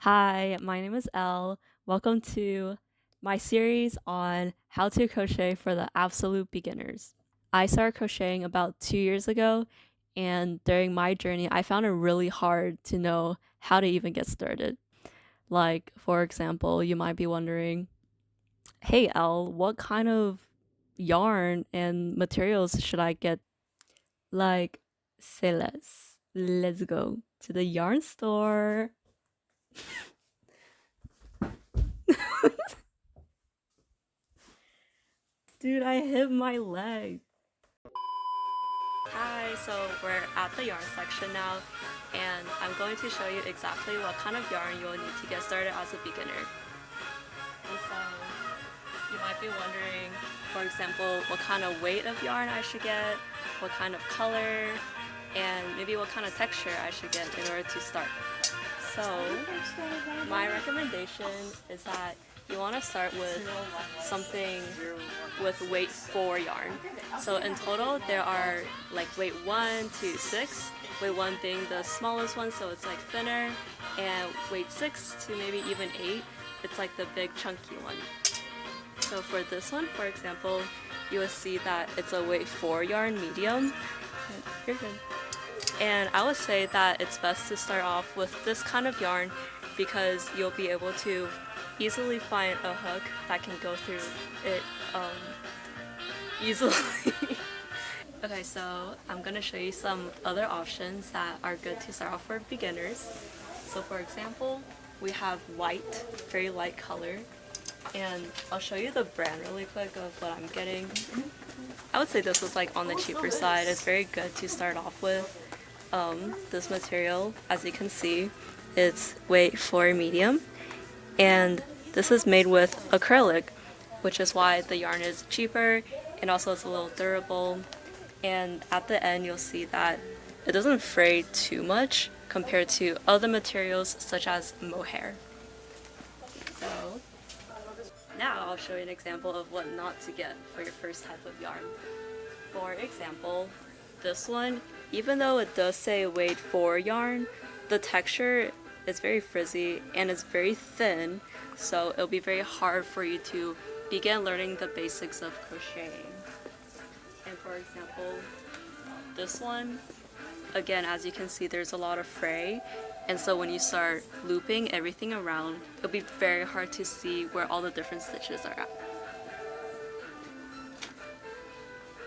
Hi, my name is Elle. Welcome to my series on how to crochet for the absolute beginners. I started crocheting about 2 years ago, and during my journey, I found it really hard to know how to even get started. Like, for example, you might be wondering, hey Elle, what kind of yarn and materials should I get? Like, say less. Let's go to the yarn store. Dude, I hit my leg. Hi, so we're at the yarn section now, and I'm going to show you exactly what kind of yarn you'll need to get started as a beginner. And so you might be wondering, for example, what kind of weight of yarn I should get, what kind of color, and maybe what kind of texture I should get in order to start. So my recommendation is that you want to start with something with weight 4 yarn. So in total there are like weight 1 to 6, weight 1 being the smallest one, so it's like thinner, and weight 6 to maybe even 8, it's like the big chunky one. So for this one, for example, you will see that it's a weight 4 yarn medium. You're good. And I would say that it's best to start off with this kind of yarn because you'll be able to easily find a hook that can go through it easily. Okay, so I'm gonna show you some other options that are good to start off for beginners. So for example, we have white, very light color, and I'll show you the brand really quick of what I'm getting. I would say this was like on the cheaper side. It's very good to start off with. This material, as you can see, it's weight 4 medium, and this is made with acrylic, which is why the yarn is cheaper, and also it's a little durable. And at the end you'll see that it doesn't fray too much compared to other materials such as mohair. So now I'll show you an example of what not to get for your first type of yarn. For example, this one, even though it does say weight 4 yarn, the texture is very frizzy and it's very thin, so it'll be very hard for you to begin learning the basics of crocheting. And for example, this one, again, as you can see, there's a lot of fray, and so when you start looping everything around, it'll be very hard to see where all the different stitches are at.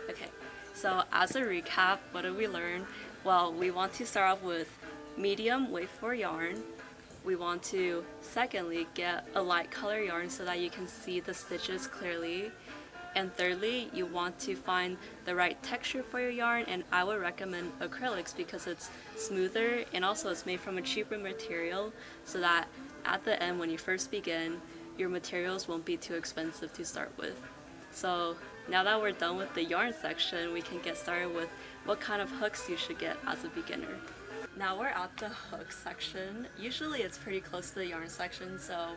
Okay, so as a recap, what did we learn? Well, we want to start off with medium weight 4 yarn. We want to, secondly, get a light color yarn so that you can see the stitches clearly. And thirdly, you want to find the right texture for your yarn, and I would recommend acrylics because it's smoother and also it's made from a cheaper material, so that at the end when you first begin, your materials won't be too expensive to start with. So now that we're done with the yarn section, we can get started with what kind of hooks you should get as a beginner. Now we're at the hook section. Usually it's pretty close to the yarn section, so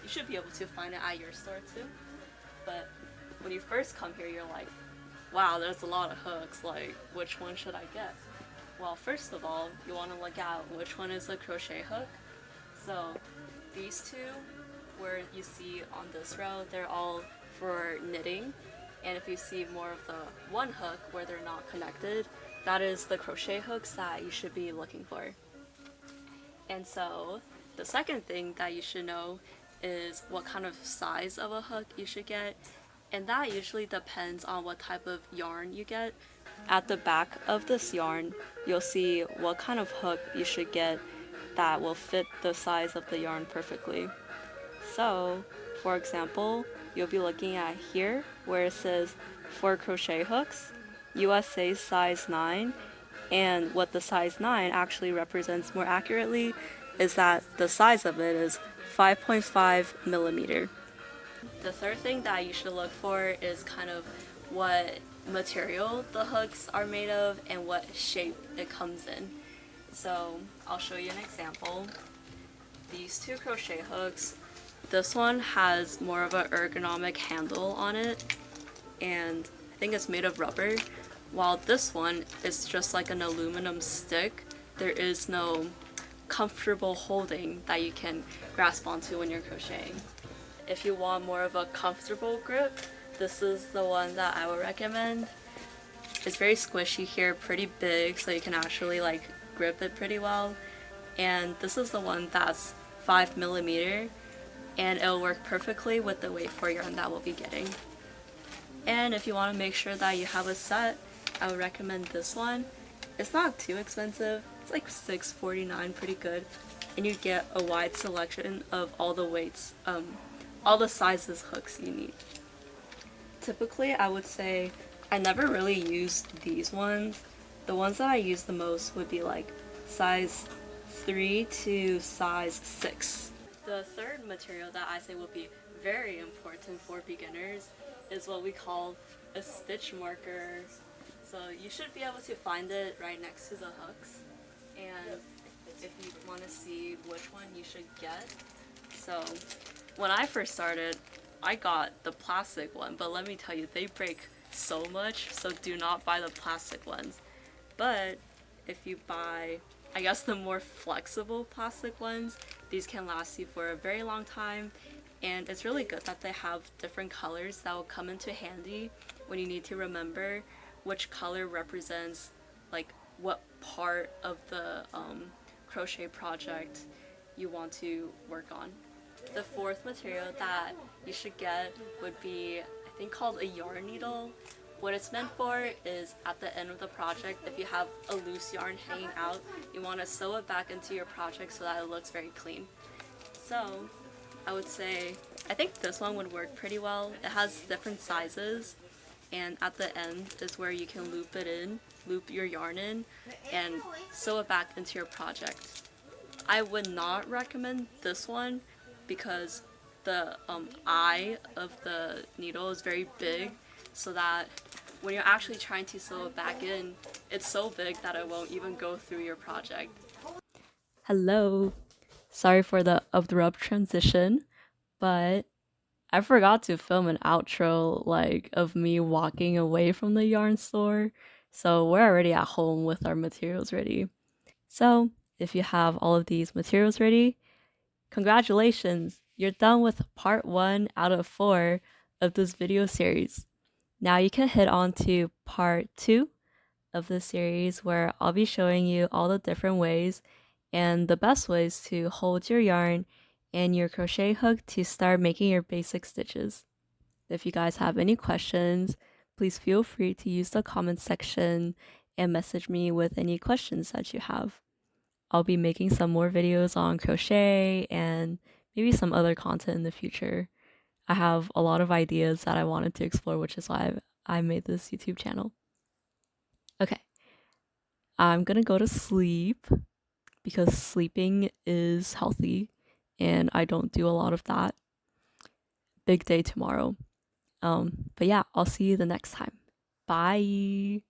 you should be able to find it at your store too. But when you first come here, you're like, wow, there's a lot of hooks, like which one should I get? Well, first of all, you want to look at which one is a crochet hook. So these two, where you see on this row, they're all for knitting. And if you see more of the one hook where they're not connected, that is the crochet hooks that you should be looking for. And so the second thing that you should know is what kind of size of a hook you should get, and that usually depends on what type of yarn you get. At the back of this yarn, you'll see what kind of hook you should get that will fit the size of the yarn perfectly. So, for example, you'll be looking at here where it says for crochet hooks, USA size 9, and what the size 9 actually represents more accurately is that the size of it is 5.5 millimeter. The third thing that you should look for is kind of what material the hooks are made of and what shape it comes in. So I'll show you an example. These two crochet hooks, this one has more of an ergonomic handle on it, and I think it's made of rubber, while this one is just like an aluminum stick. There is no comfortable holding that you can grasp onto when you're crocheting. If you want more of a comfortable grip, this is the one that I would recommend. It's very squishy here, pretty big, so you can actually like grip it pretty well. And this is the one that's 5mm, and it'll work perfectly with the weight for yarn that we'll be getting. And if you want to make sure that you have a set, I would recommend this one. It's not too expensive, it's like $6.49, pretty good, and you get a wide selection of all the weights, all the sizes hooks you need. Typically, I would say I never really used these ones. The ones that I use the most would be like size 3 to size 6. The third material that I say will be very important for beginners is what we call a stitch marker. So you should be able to find it right next to the hooks, and if you want to see which one you should get. So when I first started, I got the plastic one, but let me tell you, they break so much, so do not buy the plastic ones. But if you buy, I guess, the more flexible plastic ones, these can last you for a very long time, and it's really good that they have different colors that will come into handy when you need to remember which color represents like what part of the crochet project you want to work on. The fourth material that you should get would be, I think, called a yarn needle. What it's meant for is at the end of the project, if you have a loose yarn hanging out, you want to sew it back into your project so that it looks very clean. So I would say, I think this one would work pretty well. It has different sizes, and at the end is where you can loop it in, loop your yarn in, and sew it back into your project. I would not recommend this one because the eye of the needle is very big, so that when you're actually trying to sew it back in, it's so big that it won't even go through your project. Hello! Sorry for the abrupt transition, but I forgot to film an outro like of me walking away from the yarn store, so we're already at home with our materials ready. So if you have all of these materials ready, congratulations! You're done with part 1 out of 4 of this video series. Now you can head on to part 2 of this series, where I'll be showing you all the different ways and the best ways to hold your yarn and your crochet hook to start making your basic stitches. If you guys have any questions, please feel free to use the comment section and message me with any questions that you have. I'll be making some more videos on crochet and maybe some other content in the future. I have a lot of ideas that I wanted to explore, which is why I made this YouTube channel. Okay, I'm gonna go to sleep because sleeping is healthy and I don't do a lot of that. Big day tomorrow. But yeah, I'll see you the next time. Bye!